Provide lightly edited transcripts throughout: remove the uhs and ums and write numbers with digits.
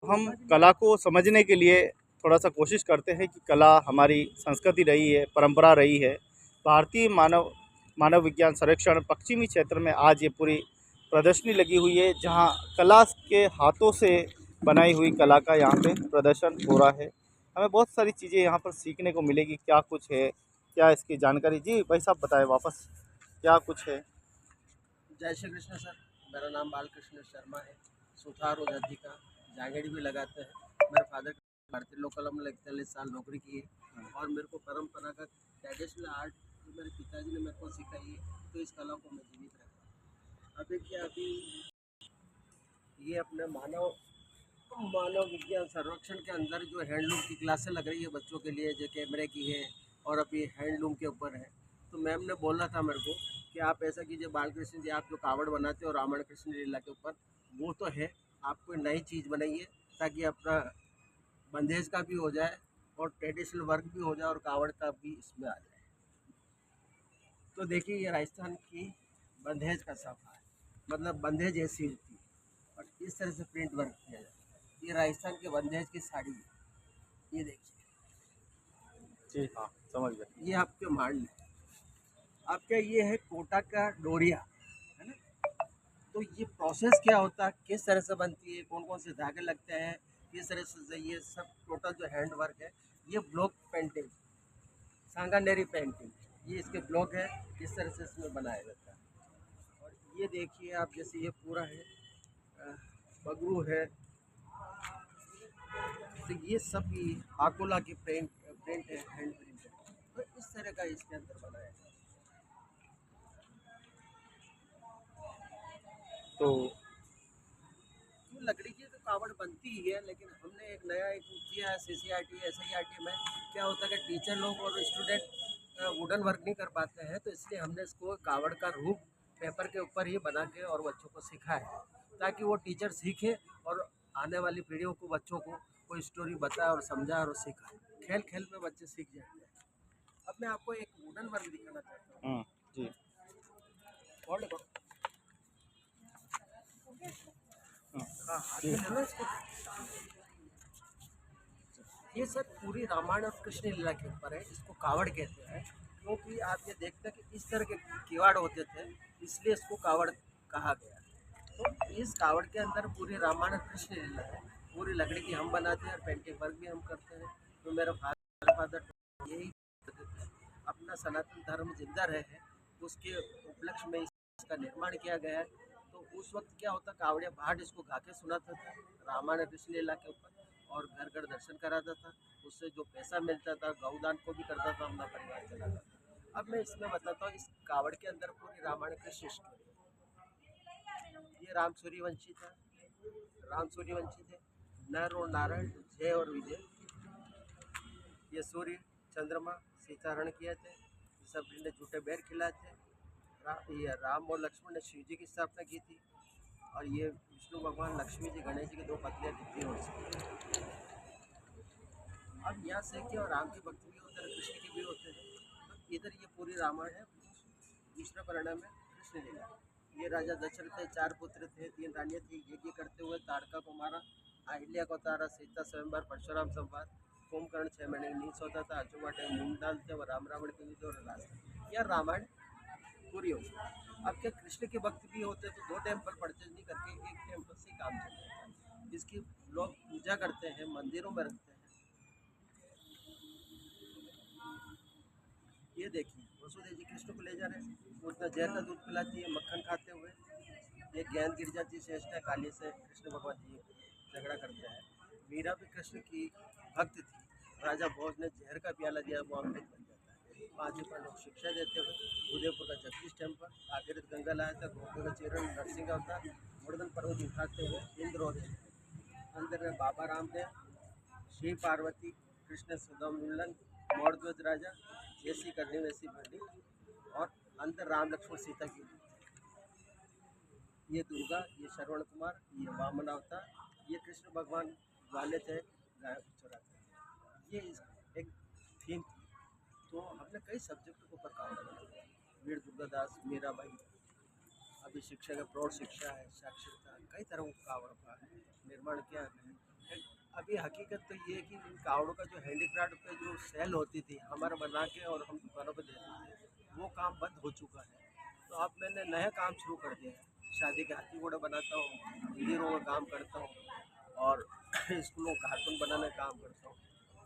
हम कला को समझने के लिए थोड़ा सा कोशिश करते हैं कि कला हमारी संस्कृति रही है, परंपरा रही है। भारतीय मानव विज्ञान सर्वेक्षण पश्चिमी क्षेत्र में आज ये पूरी प्रदर्शनी लगी हुई है, जहाँ कला के हाथों से बनाई हुई कला का यहाँ पे प्रदर्शन हो रहा है। हमें बहुत सारी चीज़ें यहाँ पर सीखने को मिलेगी, क्या कुछ है, क्या इसकी जानकारी। जी भाई साहब बताएं वापस, क्या कुछ है। जय श्री कृष्ण सर। मेरा नाम बालकृष्ण शर्मा है। सुथार और अधिका जागेड़ी भी लगाते हैं। मेरे फादर भारतीय लोक कला में 41 साल नौकरी की है और मेरे को परंपरागत ट्रेडिशनल आर्ट जो मेरे पिताजी ने मेरे को सिखाई है, तो इस कला को मैं जीवित रखा। अभी ये अपने मानव मानव विज्ञान सर्वेक्षण के अंदर जो हैंडलूम की क्लासें लग रही है बच्चों के लिए, जो कैमरे की है और अभी हैंडलूम के ऊपर है। तो मैम ने बोला था मेरे को कि आप ऐसा कीजिए बालकृष्ण जी, आप जो कावड़ बनाते हो रामायण कृष्ण लीला के ऊपर, वो तो है, आप कोई नई चीज़ बनाइए ताकि अपना बंदेज का भी हो जाए और ट्रेडिशनल वर्क भी हो जाए और कावड़ का भी इसमें आ जाए। तो देखिए ये राजस्थान की बंदेज का सफ़ा है, मतलब बंदेज ऐसी होती है और इस तरह से प्रिंट वर्क किया जाए। ये राजस्थान के बंदेज की साड़ी है, ये देखिए। जी हाँ, समझ गए। ये आपके मांड है, आपका ये है कोटा का डोरिया, है ना। तो ये प्रोसेस क्या होता है, किस तरह से बनती है, कौन कौन से धागे लगते हैं, किस तरह से ये सब टोटल जो हैंड वर्क है। ये ब्लॉक पेंटिंग, सांगानेरी पेंटिंग, ये इसके ब्लॉक है, इस तरह से इसमें बनाया जाता है। और ये देखिए आप, जैसे ये पूरा है बगरू है, तो ये सब आकोला की प्रिंट है, हैंड प्रिंट है। तो इस तरह का इसके अंदर बनाया है। तो ये लकड़ी की तो कावड़ बनती ही है, लेकिन हमने एक नया एक किया है CCRT SIRT में। क्या होता है कि टीचर लोग और स्टूडेंट वुडन वर्क नहीं कर पाते हैं, तो इसलिए हमने इसको कावड़ का रूप पेपर के ऊपर ही बना के और बच्चों को सिखाया, ताकि वो टीचर सीखे और आने वाली पीढ़ियों को, बच्चों को कोई स्टोरी बताए और समझाए और सिखाए। खेल खेल में बच्चे सीख जाते हैं। अब मैं आपको एक वुडन वर्क दिखाना चाहता हूँ। जी होल्ड करो। हाँ, हाथ जी में ले लो इसको। ये सब पूरी रामायण और कृष्ण लीला के ऊपर है, इसको कावड़ कहते हैं। क्योंकि आप ये देखते हैं कि इस तरह के किवाड़ होते थे, इसलिए इसको कावड़ कहा गया। तो इस कावड़ के अंदर पूरी रामायण और कृष्ण लीला है। पूरी लकड़ी की हम बनाते हैं और पेंटिंग वर्क भी हम करते हैं। तो मेरा फादर यही अपना सनातन धर्म जिंदा रहे, उसके उपलक्ष्य में इसका निर्माण किया गया है। तो उस वक्त क्या होता, कावड़िया भाट इसको गा के सुनाता था रामायण कृष्ण लीला के ऊपर, और घर घर दर्शन कराता था। उससे जो पैसा मिलता था गौदान को भी करता था, अपना परिवार चलाता था। अब मैं इसमें बताता हूँ, इस कावड़ के अंदर पूरी रामायण कृष्ण स्टोरी। ये राम सूर्यवंशी था, राम सूर्यवंशी थे, नर और नारायण, जय और विजय। ये सूर्य चंद्रमा सीताहरण किए थे, सब ने झूठे बैर खिलाए थे। ये राम और लक्ष्मण ने शिव जी की स्थापना की थी। और ये विष्णु भगवान, लक्ष्मी जी, गणेश जी की दो पत्नियां दिखती हैं उसकी। अब यहाँ से क्या, राम के भक्त भी होते हैं, कृष्ण के भी होते हैं। तो इधर ये पूरी रामायण है। दूसरा परिणाम है कृष्ण लीला। ये राजा दशरथ थे, 4 पुत्र थे, 3 रानियाँ थी। यज्ञ करते हुए ताड़का को मारा, अहिल्या को तारा, सीता स्वयंवर, परशुराम संवार, कुंभकर्ण 6 महीने की नींद सोता था, अचुवाटे मूंग डालते और राम रावण के युद्ध और रास्ता। यह रामायण पूरी होती है। अब क्या, कृष्ण के भक्त भी होते हैं, तो 2 टेम्पल परचेज नहीं करके एक टेम्पल से काम चलता है। इसकी लोग पूजा करते हैं, मंदिरों में रखते हैं। ये देखिए वसुदेव जी कृष्ण को ले जा रहे हैं, उतना जहर का दूध पिलाती है मक्खन खाते हुए। ये ज्ञान गिर जाती है, श्रेष्ठ है, काली से कृष्ण भगवान जी झगड़ा करते हैं। मीरा भी कृष्ण की भक्त थी, राजा भोज ने जहर का प्याला दिया, वो अमृत बन जाता है। 5 पर लोग शिक्षा देते हुए उदयपुर का जगदीश टेम्पल, आगे गंगा लाया था, गोपी का चरण, नरसिंह अवतार, वर्धन पर्वत उठाते हुए इंद्र और अंदर में बाबा रामदेव, शिव पार्वती, कृष्ण सुदामुल्लन, मौर्ध्वज राजा, जैसी करनी वैसी भरनी, और अंदर राम लक्ष्मण सीता की। ये दुर्गा, ये श्रवण कुमार, ये वामन अवतार, ये कृष्ण भगवान वाले थे गाय को चुराते। ये एक थीम थी। तो हमने कई सब्जेक्ट के ऊपर काम किया। वीर दुर्गादास, मीराबाई, अभी शिक्षा का प्रौढ़ शिक्षा है, साक्षरता, कई तरह का निर्माण किया है। अभी हकीकत तो ये है कि इन कावड़ों का जो हैंडीक्राफ्ट पे जो सेल होती थी हमारे बना के और हम दुकानों पे देते थे, वो काम बंद हो चुका है। तो अब मैंने नया काम शुरू कर दिया है। शादी के हाथी घोड़े बनाता हूँ, मंदिरों में काम करता हूँ और स्कूलों कार्टून बनाने का काम करता हूँ।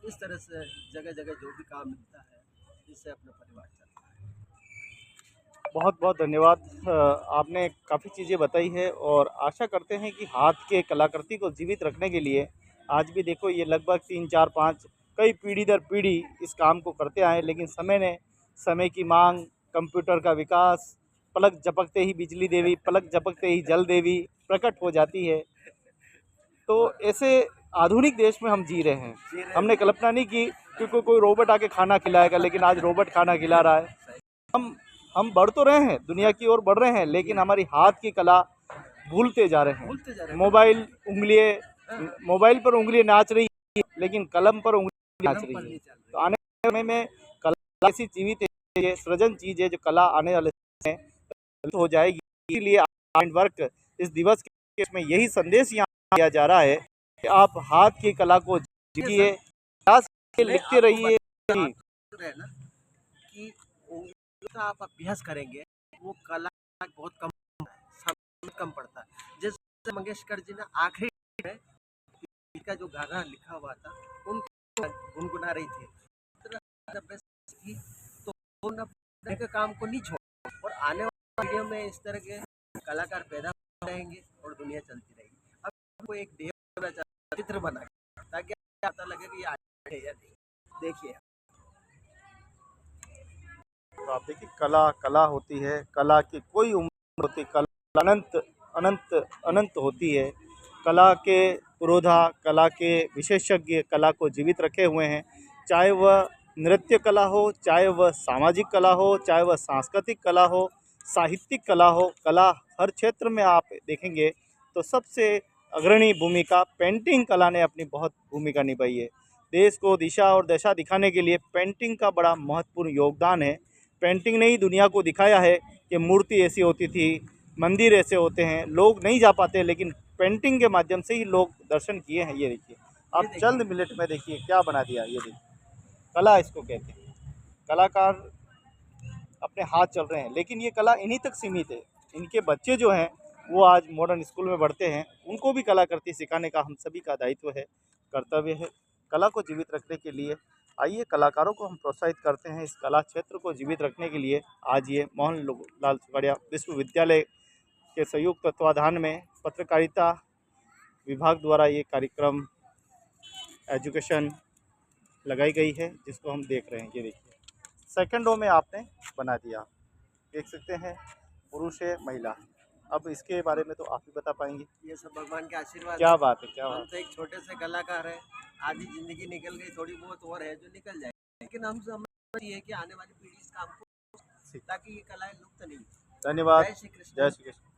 इस तरह से जगह जगह जो भी काम मिलता है, इससे अपना परिवार चलता है। बहुत बहुत धन्यवाद। आपने काफ़ी चीज़ें बताई है और आशा करते हैं कि हाथ के कलाकृति को जीवित रखने के लिए आज भी देखो ये लगभग 3 4 5 कई पीढ़ी दर पीढ़ी इस काम को करते आए, लेकिन समय की मांग, कंप्यूटर का विकास, पलक झपकते ही बिजली देवी, पलक झपकते ही जल देवी प्रकट हो जाती है। तो और ऐसे आधुनिक देश में हम जी रहे हैं। जी रहे हमने कल्पना नहीं की कि कोई रोबोट आके खाना खिलाएगा, लेकिन आज रोबोट खाना खिला रहा है। सही हम बढ़ तो रहे हैं, दुनिया की ओर बढ़ रहे हैं, लेकिन हमारी हाथ की कला भूलते जा रहे हैं। भूलते जा रहे हैं। मोबाइल पर उंगली नाच रही है, लेकिन कलम पर उंगली नाच कलम पर रही है। नहीं चल तो रही। आने वाले समय में कला ऐसी जीवित है, ये सृजन चीज है जो कला आने वाले समय में लुप्त हो जाएगी। इसीलिए हैंड वर्क इस दिवस के में यही संदेश यहाँ दिया जा रहा है कि आप हाथ की कला को ये जीविए, सर, प्रयास कीजिए, मैं लिखते आपको रहिए। बात कर रहे हैं ना कि उंगलियों का आप अभ्यास करेंगे, वो कला बहुत कम समय कम पड़ता है। जैसे मंगेशकर जी ने आखिरी में का जो गाना लिखा हुआ था, उनको गुनगुना रही थी। तो अभ्यास की तो उन अपने के काम को नहीं छोड़ा और आने वाली वीडियो में इस तरह के कलाकार पैदा होते रहेंगे और दुनिया चलती रहेगी। अब आपको एक देव चित्र बना के, ताकि पता लगे कि ये आर्ट है या नहीं। देखिए तो आप देखिए कला कला होती है, कला की कोई उम्र होती, कला अनंत अनंत अनंत होती है। कला के पुरोधा, कला के विशेषज्ञ कला को जीवित रखे हुए हैं, चाहे वह नृत्य कला हो, चाहे वह सामाजिक कला हो, चाहे वह सांस्कृतिक कला हो, साहित्यिक कला हो। कला हर क्षेत्र में आप देखेंगे तो सबसे अग्रणी भूमिका पेंटिंग कला ने अपनी बहुत भूमिका निभाई है। देश को दिशा और दशा दिखाने के लिए पेंटिंग का बड़ा महत्वपूर्ण योगदान है। पेंटिंग ने ही दुनिया को दिखाया है कि मूर्ति ऐसी होती थी, मंदिर ऐसे होते हैं, लोग नहीं जा पाते, लेकिन पेंटिंग के माध्यम से ही लोग दर्शन किए हैं। ये देखिए, ये आप चंद देखिए मिनट में देखिए क्या बना दिया। ये देखिए, कला इसको कहते हैं। कलाकार अपने हाथ चल रहे हैं, लेकिन ये कला इन्हीं तक सीमित है। इनके बच्चे जो हैं वो आज मॉडर्न स्कूल में पढ़ते हैं, उनको भी कलाकृति सिखाने का हम सभी का दायित्व है, कर्तव्य है। कला को जीवित रखने के लिए आइए कलाकारों को हम प्रोत्साहित करते हैं। इस कला क्षेत्र को जीवित रखने के लिए आज ये मोहनलाल सुखाड़िया विश्वविद्यालय के संयुक्त तत्वाधान में पत्रकारिता विभाग द्वारा ये कार्यक्रम एजुकेशन लगाई गई है, जिसको हम देख रहे हैं। ये देखिए, सेकंडों में आपने बना दिया, देख सकते हैं, पुरुष है, महिला है। अब इसके बारे में तो आप ही बता पाएंगे। ये सब भगवान के आशीर्वाद क्या है। बात है, क्या हम बात तो एक छोटे से कलाकार हैं। आधी जिंदगी निकल गई, थोड़ी बहुत और है जो निकल जाएगी, लेकिन हम समझ ये है कि आने वाली पीढ़ी इस काम को, है। ताकि ये कलाएं लुप्त नहीं हो। धन्यवाद। जय श्री कृष्ण। जय श्री कृष्ण।